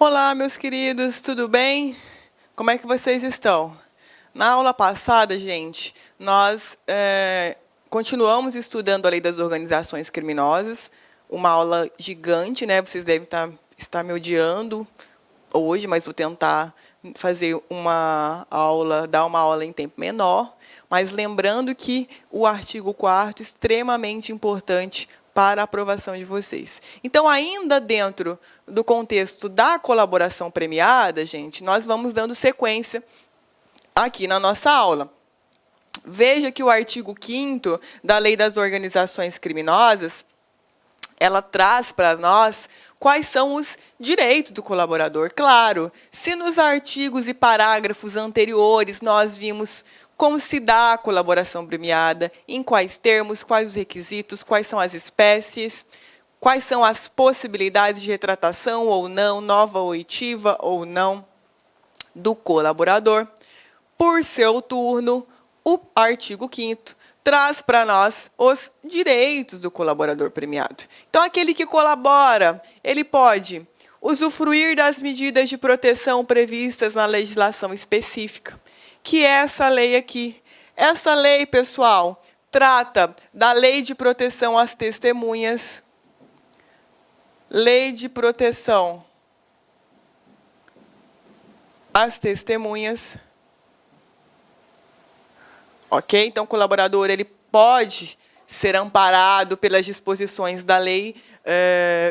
Olá, meus queridos, tudo bem? Como é que vocês estão? Na aula passada, gente, nós continuamos estudando a lei das organizações criminosas, uma aula gigante, né? Vocês devem estar me odiando hoje, mas vou tentar fazer dar uma aula em tempo menor, mas lembrando que o artigo 4º é extremamente importante para a aprovação de vocês. Então, ainda dentro do contexto da colaboração premiada, gente, nós vamos dando sequência aqui na nossa aula. Veja que o artigo 5º da Lei das Organizações Criminosas, ela traz para nós quais são os direitos do colaborador. Claro, se nos artigos e parágrafos anteriores nós vimos como se dá a colaboração premiada, em quais termos, quais os requisitos, quais são as espécies, quais são as possibilidades de retratação ou não, nova ou oitiva ou não, do colaborador. Por seu turno, o artigo 5º traz para nós os direitos do colaborador premiado. Então, aquele que colabora, ele pode usufruir das medidas de proteção previstas na legislação específica, que é essa lei aqui. Essa lei, pessoal, trata da Lei de Proteção às Testemunhas, Lei de Proteção às Testemunhas. Ok? Então, o colaborador ele pode ser amparado pelas disposições da Lei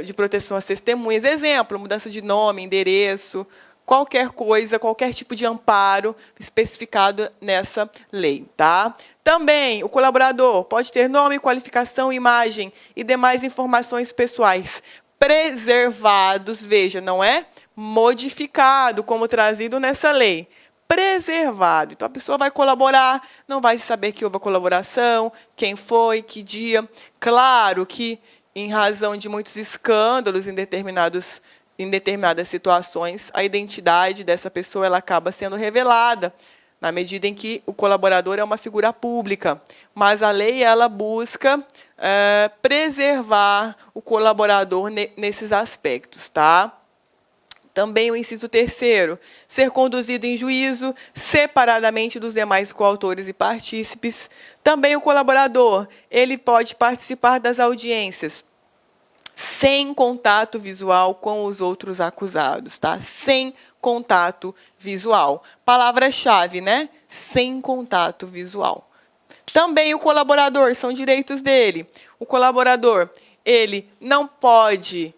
de Proteção às Testemunhas. Exemplo, mudança de nome, endereço, qualquer coisa, qualquer tipo de amparo especificado nessa lei. Tá? Também, o colaborador pode ter nome, qualificação, imagem e demais informações pessoais preservados, veja, não é modificado, como trazido nessa lei, preservado. Então, a pessoa vai colaborar, não vai saber que houve a colaboração, quem foi, que dia. Claro que, em razão de muitos escândalos em determinadas situações, a identidade dessa pessoa ela acaba sendo revelada, na medida em que o colaborador é uma figura pública. Mas a lei ela busca preservar o colaborador nesses aspectos. Tá? Também o inciso 3º, ser conduzido em juízo separadamente dos demais coautores e partícipes. Também o colaborador, ele pode participar das audiências sem contato visual com os outros acusados, tá? Sem contato visual. Palavra-chave, né? Sem contato visual. Também o colaborador, são direitos dele. O colaborador, ele não pode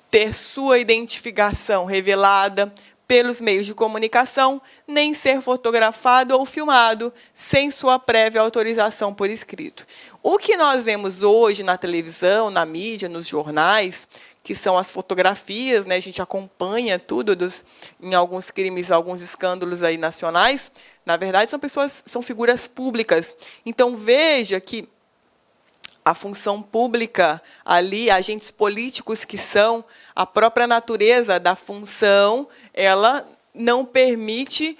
ter sua identificação revelada pelos meios de comunicação, nem ser fotografado ou filmado sem sua prévia autorização por escrito. O que nós vemos hoje na televisão, na mídia, nos jornais, que são as fotografias, né? A gente acompanha tudo em alguns crimes, alguns escândalos aí nacionais, na verdade são figuras públicas. Então veja que a função pública ali, agentes políticos que são, a própria natureza da função, ela não permite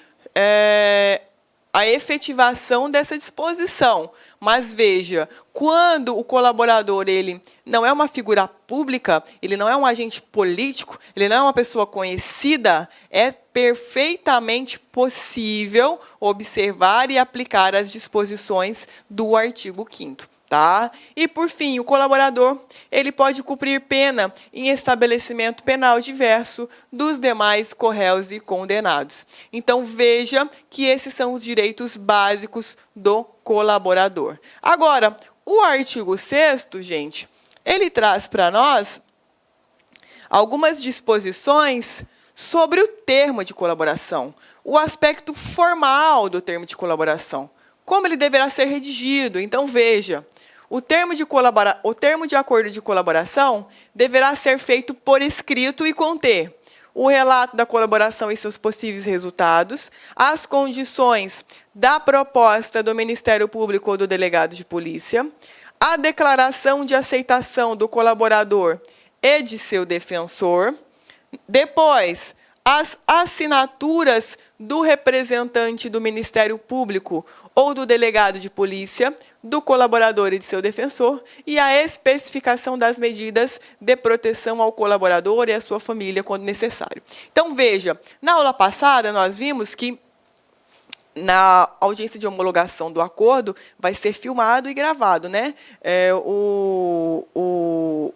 a efetivação dessa disposição. Mas veja, quando o colaborador ele não é uma figura pública, ele não é um agente político, ele não é uma pessoa conhecida, é perfeitamente possível observar e aplicar as disposições do artigo 5º. Tá? E, por fim, o colaborador ele pode cumprir pena em estabelecimento penal diverso dos demais corréus e condenados. Então, veja que esses são os direitos básicos do colaborador. Agora, o artigo 6º, gente, ele traz para nós algumas disposições sobre o termo de colaboração, o aspecto formal do termo de colaboração, como ele deverá ser redigido. Então, veja, o termo de acordo de colaboração deverá ser feito por escrito e conter o relato da colaboração e seus possíveis resultados, as condições da proposta do Ministério Público ou do delegado de polícia, a declaração de aceitação do colaborador e de seu defensor, depois, as assinaturas do representante do Ministério Público ou do delegado de polícia, do colaborador e de seu defensor, e a especificação das medidas de proteção ao colaborador e à sua família, quando necessário. Então, veja, na aula passada nós vimos que na audiência de homologação do acordo vai ser filmado e gravado, né?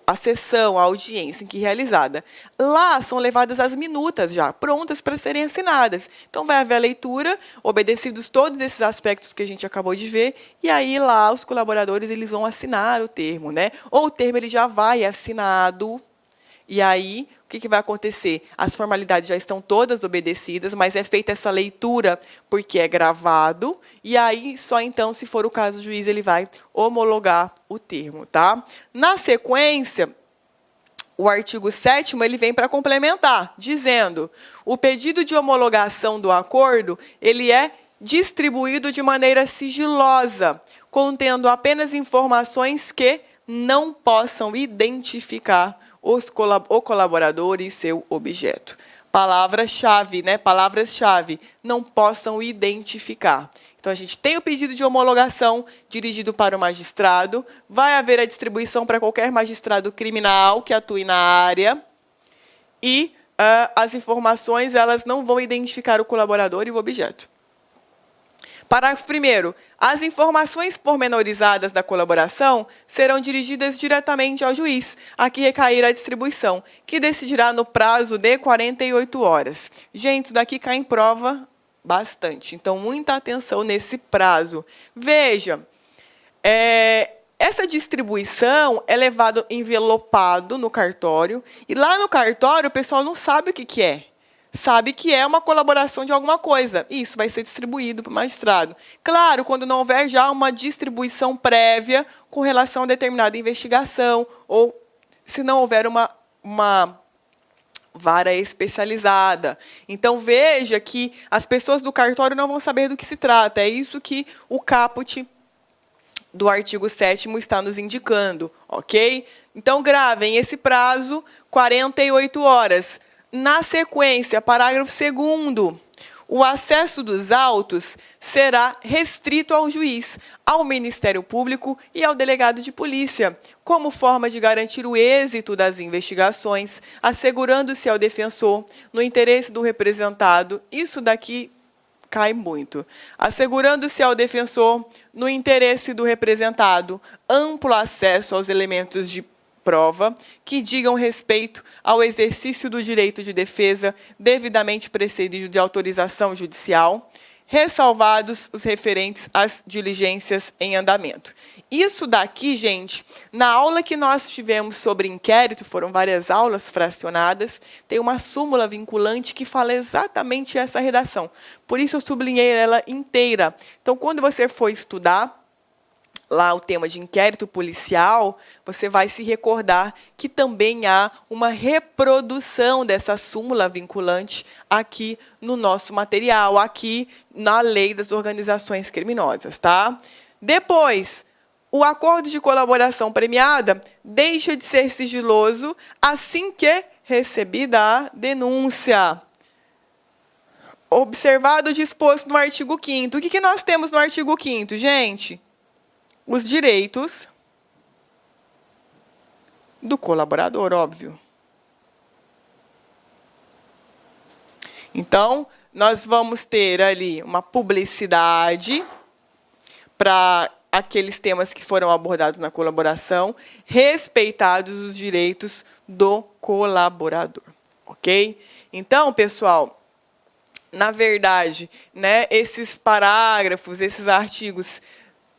A sessão, a audiência em que realizada. Lá são levadas as minutas já, prontas para serem assinadas. Então, vai haver a leitura, obedecidos todos esses aspectos que a gente acabou de ver, e aí lá os colaboradores eles vão assinar o termo, né? Ou o termo ele já vai assinado, e aí o que vai acontecer? As formalidades já estão todas obedecidas, mas é feita essa leitura porque é gravado, e aí só então, se for o caso, o juiz ele vai homologar o termo, tá? Na sequência, o artigo 7º ele vem para complementar, dizendo: o pedido de homologação do acordo ele é distribuído de maneira sigilosa, contendo apenas informações que não possam identificar o colaborador e seu objeto. Palavra-chave, né? Palavras-chave, não possam identificar. Então, a gente tem o pedido de homologação dirigido para o magistrado, vai haver a distribuição para qualquer magistrado criminal que atue na área, e as informações elas não vão identificar o colaborador e o objeto. Parágrafo 1º. As informações pormenorizadas da colaboração serão dirigidas diretamente ao juiz, a que recair a distribuição, que decidirá no prazo de 48 horas. Gente, isso daqui cai em prova bastante, então muita atenção nesse prazo. Veja, essa distribuição é levado envelopado no cartório, e lá no cartório o pessoal não sabe o que é. Sabe que é uma colaboração de alguma coisa. E isso vai ser distribuído para o magistrado. Claro, quando não houver já uma distribuição prévia com relação a determinada investigação, ou se não houver uma vara especializada. Então, veja que as pessoas do cartório não vão saber do que se trata. É isso que o caput do artigo 7º está nos indicando, ok? Então, gravem esse prazo, 48 horas. Na sequência, parágrafo 2º, o acesso dos autos será restrito ao juiz, ao Ministério Público e ao delegado de polícia, como forma de garantir o êxito das investigações, assegurando-se ao defensor, no interesse do representado, isso daqui cai muito, assegurando-se ao defensor, no interesse do representado, amplo acesso aos elementos de prova que digam respeito ao exercício do direito de defesa devidamente precedido de autorização judicial, ressalvados os referentes às diligências em andamento. Isso daqui, gente, na aula que nós tivemos sobre inquérito, foram várias aulas fracionadas, tem uma súmula vinculante que fala exatamente essa redação. Por isso eu sublinhei ela inteira. Então, quando você for estudar lá o tema de inquérito policial, você vai se recordar que também há uma reprodução dessa súmula vinculante aqui no nosso material, aqui na Lei das Organizações Criminosas, tá? Depois, o acordo de colaboração premiada deixa de ser sigiloso assim que recebida a denúncia. Observado o disposto no artigo 5º. O que nós temos no artigo 5º, gente? Os direitos do colaborador, óbvio. Então, nós vamos ter ali uma publicidade para aqueles temas que foram abordados na colaboração, respeitados os direitos do colaborador, ok? Então, pessoal, na verdade, né, esses parágrafos, esses artigos,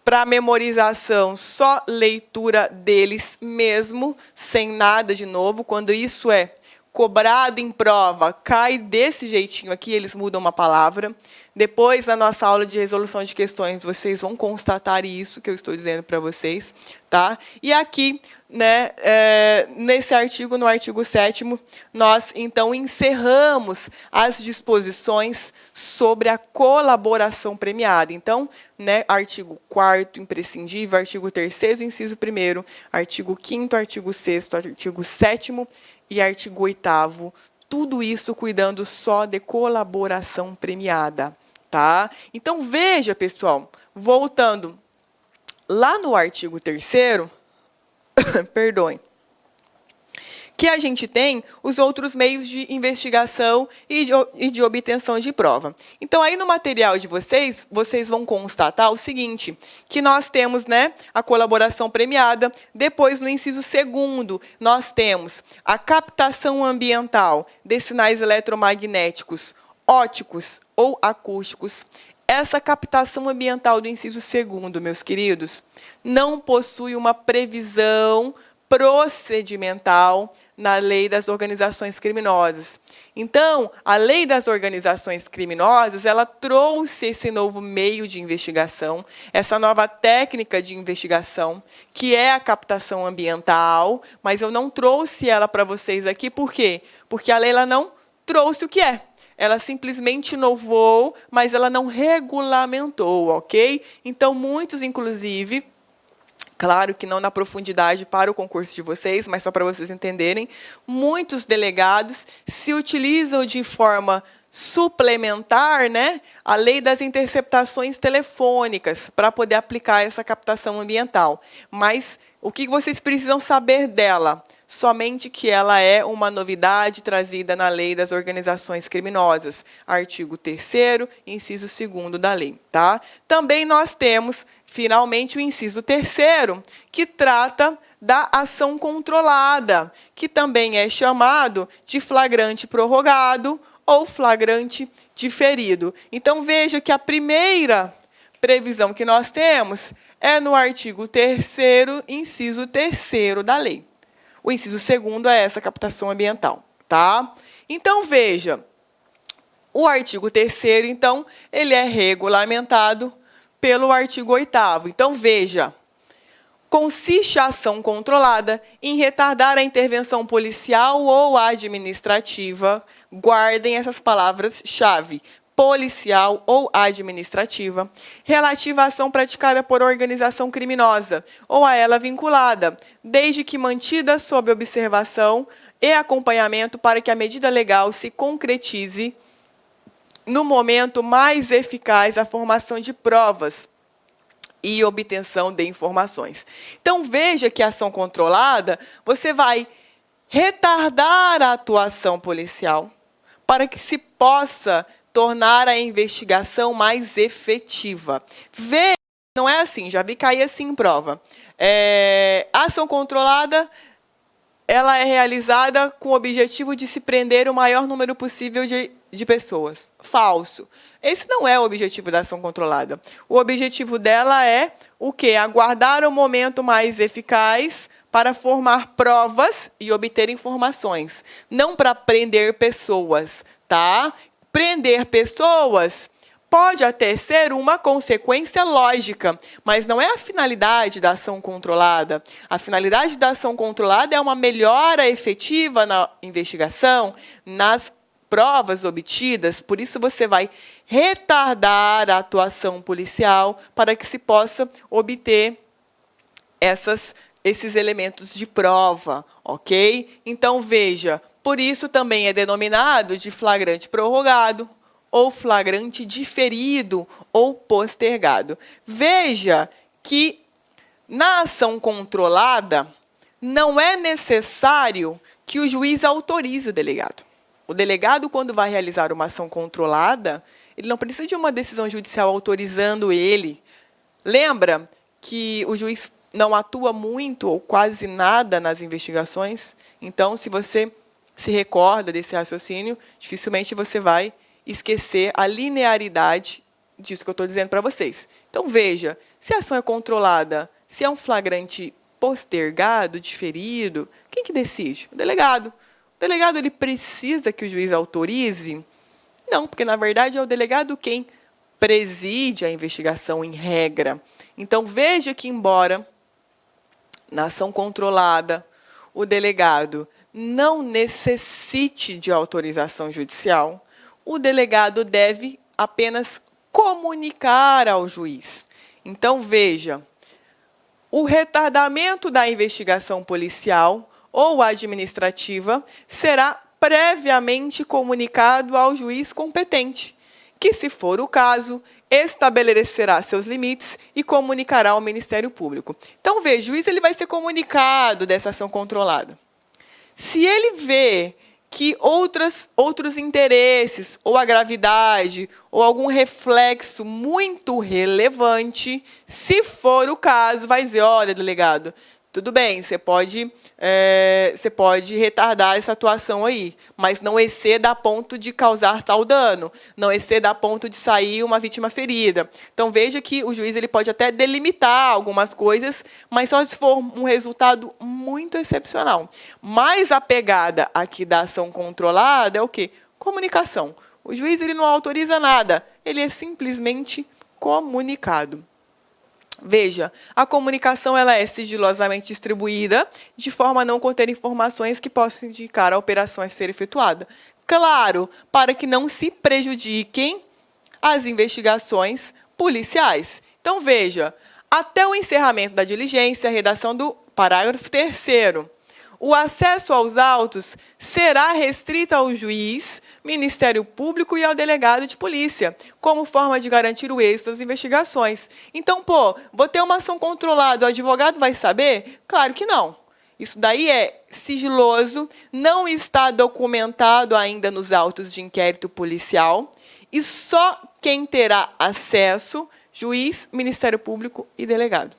para memorização, só leitura deles mesmo, sem nada de novo. Quando isso é cobrado em prova, cai desse jeitinho aqui, eles mudam uma palavra. Depois, na nossa aula de resolução de questões, vocês vão constatar isso que eu estou dizendo para vocês, tá? E aqui, né, nesse artigo, no artigo 7º, nós, então, encerramos as disposições sobre a colaboração premiada. Então, né, artigo 4º, imprescindível, artigo 3º, inciso 1º, artigo 5º, artigo 6º, artigo 7º e artigo 8º, tudo isso cuidando só de colaboração premiada. tá? Então, veja, pessoal, voltando lá no artigo 3º, perdoem, que a gente tem os outros meios de investigação e de obtenção de prova. Então, aí no material de vocês, vocês vão constatar o seguinte, que nós temos, né, a colaboração premiada, depois no inciso 2º, nós temos a captação ambiental de sinais eletromagnéticos ópticos ou acústicos. Essa captação ambiental do inciso 2º, meus queridos, não possui uma previsão procedimental na lei das organizações criminosas. Então, a lei das organizações criminosas, ela trouxe esse novo meio de investigação, essa nova técnica de investigação, que é a captação ambiental, mas eu não trouxe ela para vocês aqui, por quê? Porque a lei ela não trouxe o que é. Ela simplesmente inovou, mas ela não regulamentou, ok? Então, muitos, inclusive, claro que não na profundidade para o concurso de vocês, mas só para vocês entenderem, muitos delegados se utilizam de forma suplementar, né, a lei das interceptações telefônicas para poder aplicar essa captação ambiental. Mas o que vocês precisam saber dela? Somente que ela é uma novidade trazida na lei das organizações criminosas, artigo 3º, inciso 2º da lei. Tá? Também nós temos, finalmente, o inciso 3º, que trata da ação controlada, que também é chamado de flagrante prorrogado ou flagrante diferido. Então, veja que a primeira previsão que nós temos é no artigo 3º, inciso 3º da lei. O inciso 2º é essa captação ambiental, tá? Então, veja, o artigo 3º, então, ele é regulamentado pelo artigo 8º. Então, veja, consiste a ação controlada em retardar a intervenção policial ou administrativa, guardem essas palavras-chave, policial ou administrativa, relativa à ação praticada por organização criminosa ou a ela vinculada, desde que mantida sob observação e acompanhamento para que a medida legal se concretize no momento mais eficaz a formação de provas e obtenção de informações. Então, veja que a ação controlada, você vai retardar a atuação policial para que se possa tornar a investigação mais efetiva. Veja, não é assim, já vi cair assim em prova. A ação controlada, ela é realizada com o objetivo de se prender o maior número possível de pessoas. Falso. Esse não é o objetivo da ação controlada. O objetivo dela é o quê? Aguardar o momento mais eficaz para formar provas e obter informações. Não para prender pessoas, tá? Prender pessoas pode até ser uma consequência lógica, mas não é a finalidade da ação controlada. A finalidade da ação controlada é uma melhora efetiva na investigação, nas provas obtidas, por isso você vai retardar a atuação policial para que se possa obter esses elementos de prova, ok? Então, veja, por isso também é denominado de flagrante prorrogado, ou flagrante diferido ou postergado. Veja que na ação controlada não é necessário que o juiz autorize o delegado. O delegado, quando vai realizar uma ação controlada, ele não precisa de uma decisão judicial autorizando ele. Lembra que o juiz não atua muito ou quase nada nas investigações? Então, se você se recorda desse raciocínio, dificilmente você vai esquecer a linearidade disso que eu estou dizendo para vocês. Então, veja, se a ação é controlada, se é um flagrante postergado, diferido, quem que decide? O delegado. O delegado ele precisa que o juiz autorize? Não, porque, na verdade, é o delegado quem preside a investigação em regra. Então, veja que, embora na ação controlada o delegado não necessite de autorização judicial, o delegado deve apenas comunicar ao juiz. Então, veja, o retardamento da investigação policial ou administrativa será previamente comunicado ao juiz competente, que, se for o caso, estabelecerá seus limites e comunicará ao Ministério Público. Então, veja, o juiz ele vai ser comunicado dessa ação controlada. Se ele vê que outros interesses, ou a gravidade, ou algum reflexo muito relevante, se for o caso, vai dizer, olha, delegado, tudo bem, você pode retardar essa atuação aí, mas não exceda a ponto de causar tal dano, não exceda a ponto de sair uma vítima ferida. Então, veja que o juiz ele pode até delimitar algumas coisas, mas só se for um resultado muito excepcional. Mas a pegada aqui da ação controlada é o quê? Comunicação. O juiz ele não autoriza nada, ele é simplesmente comunicado. Veja, a comunicação ela é sigilosamente distribuída, de forma a não conter informações que possam indicar a operação a ser efetuada. Claro, para que não se prejudiquem as investigações policiais. Então, veja, até o encerramento da diligência, a redação do parágrafo 3º, o acesso aos autos será restrito ao juiz, Ministério Público e ao delegado de polícia, como forma de garantir o êxito das investigações. Então, vou ter uma ação controlada, o advogado vai saber? Claro que não. Isso daí é sigiloso, não está documentado ainda nos autos de inquérito policial, e só quem terá acesso, juiz, Ministério Público e delegado.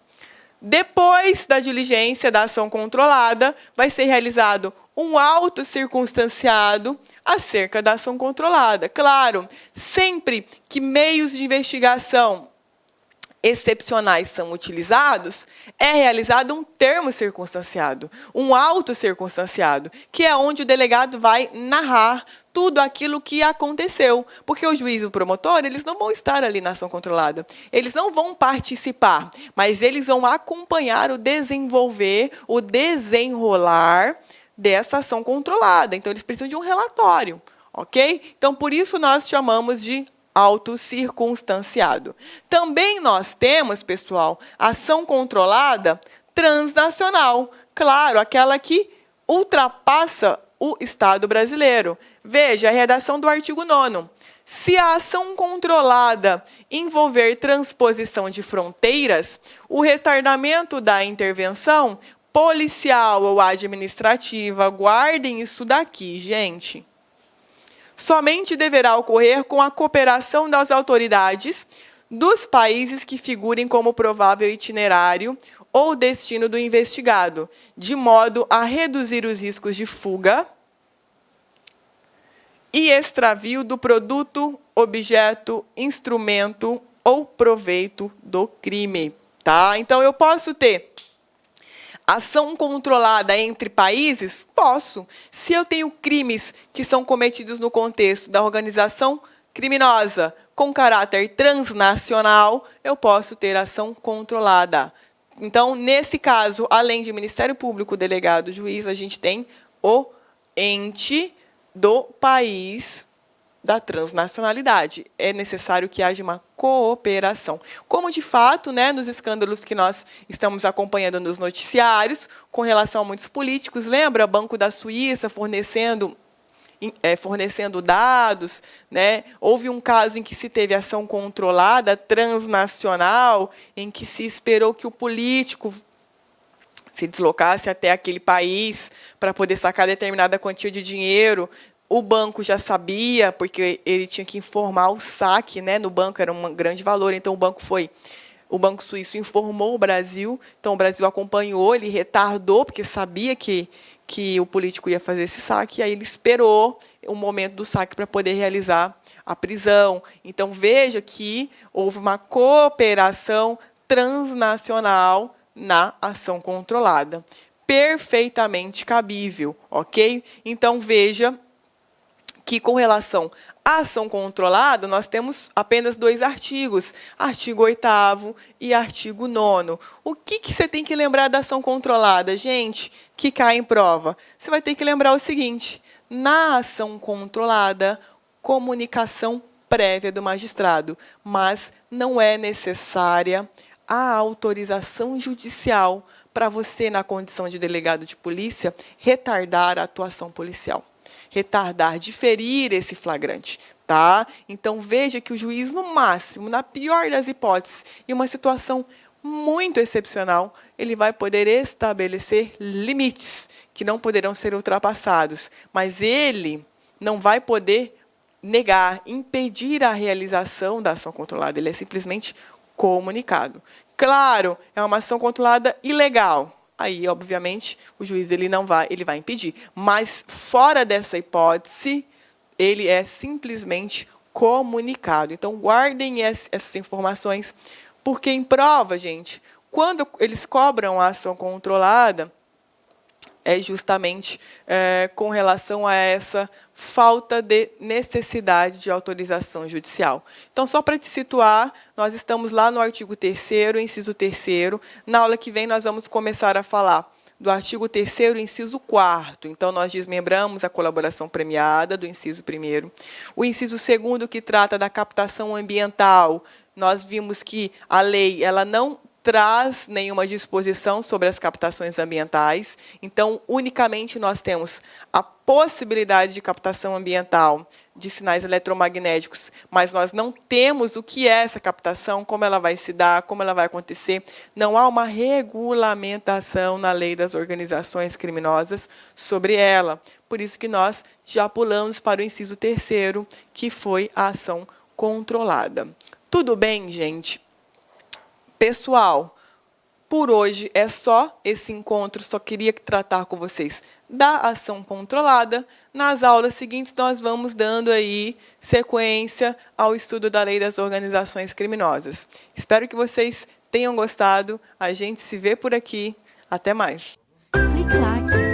Depois da diligência da ação controlada, vai ser realizado um auto circunstanciado acerca da ação controlada. Claro, sempre que meios de investigação excepcionais são utilizados, é realizado um termo circunstanciado, um auto circunstanciado, que é onde o delegado vai narrar tudo aquilo que aconteceu, porque o juiz e o promotor, eles não vão estar ali na ação controlada, eles não vão participar, mas eles vão acompanhar o desenvolver, o desenrolar dessa ação controlada. Então, eles precisam de um relatório, ok? Então, por isso nós chamamos de auto circunstanciado. Também nós temos, pessoal, ação controlada transnacional. Claro, aquela que ultrapassa o Estado brasileiro. Veja a redação do artigo 9º. Se a ação controlada envolver transposição de fronteiras, o retardamento da intervenção policial ou administrativa, guardem isso daqui, gente, somente deverá ocorrer com a cooperação das autoridades dos países que figurem como provável itinerário ou destino do investigado, de modo a reduzir os riscos de fuga e extravio do produto, objeto, instrumento ou proveito do crime. Tá? Então, eu posso ter ação controlada entre países? Posso. Se eu tenho crimes que são cometidos no contexto da organização criminosa com caráter transnacional, eu posso ter ação controlada. Então, nesse caso, além de Ministério Público, delegado, juiz, a gente tem o ente do país da transnacionalidade. É necessário que haja uma cooperação. Como, de fato, nos escândalos que nós estamos acompanhando nos noticiários, com relação a muitos políticos, lembra? Banco da Suíça fornecendo dados, Houve um caso em que se teve ação controlada transnacional, em que se esperou que o político se deslocasse até aquele país para poder sacar determinada quantia de dinheiro. O banco já sabia, porque ele tinha que informar o saque, no banco, era um grande valor, então o Banco Suíço informou o Brasil, então o Brasil acompanhou, ele retardou, porque sabia que o político ia fazer esse saque, e aí ele esperou o momento do saque para poder realizar a prisão. Então, veja que houve uma cooperação transnacional na ação controlada. Perfeitamente cabível, ok? Então, veja que, com relação à ação controlada, nós temos apenas 2 artigos, artigo 8º e artigo 9º. O que você tem que lembrar da ação controlada, gente, que cai em prova? Você vai ter que lembrar o seguinte: na ação controlada, comunicação prévia do magistrado, mas não é necessária a autorização judicial para você, na condição de delegado de polícia, retardar a atuação policial. Retardar, diferir esse flagrante. tá? Então, veja que o juiz, no máximo, na pior das hipóteses, em uma situação muito excepcional, ele vai poder estabelecer limites que não poderão ser ultrapassados, mas ele não vai poder negar, impedir a realização da ação controlada, ele é simplesmente comunicado. Claro, é uma ação controlada ilegal. Aí, obviamente, o juiz ele vai impedir. Mas fora dessa hipótese, ele é simplesmente comunicado. Então, guardem essas informações, porque em prova, gente, quando eles cobram a ação controlada, é justamente com relação a essa falta de necessidade de autorização judicial. Então, só para te situar, nós estamos lá no artigo 3º, inciso 3º. Na aula que vem, nós vamos começar a falar do artigo 3º, inciso 4º. Então, nós desmembramos a colaboração premiada do inciso 1º. O inciso 2º, que trata da captação ambiental, nós vimos que a lei ela não traz nenhuma disposição sobre as captações ambientais. Então, unicamente nós temos a possibilidade de captação ambiental de sinais eletromagnéticos, mas nós não temos o que é essa captação, como ela vai se dar, como ela vai acontecer. Não há uma regulamentação na lei das organizações criminosas sobre ela. Por isso que nós já pulamos para o inciso 3º, que foi a ação controlada. Tudo bem, gente? Pessoal, por hoje é só esse encontro, só queria tratar com vocês da ação controlada. Nas aulas seguintes, nós vamos dando aí sequência ao estudo da lei das organizações criminosas. Espero que vocês tenham gostado. A gente se vê por aqui. Até mais. Clique-claque.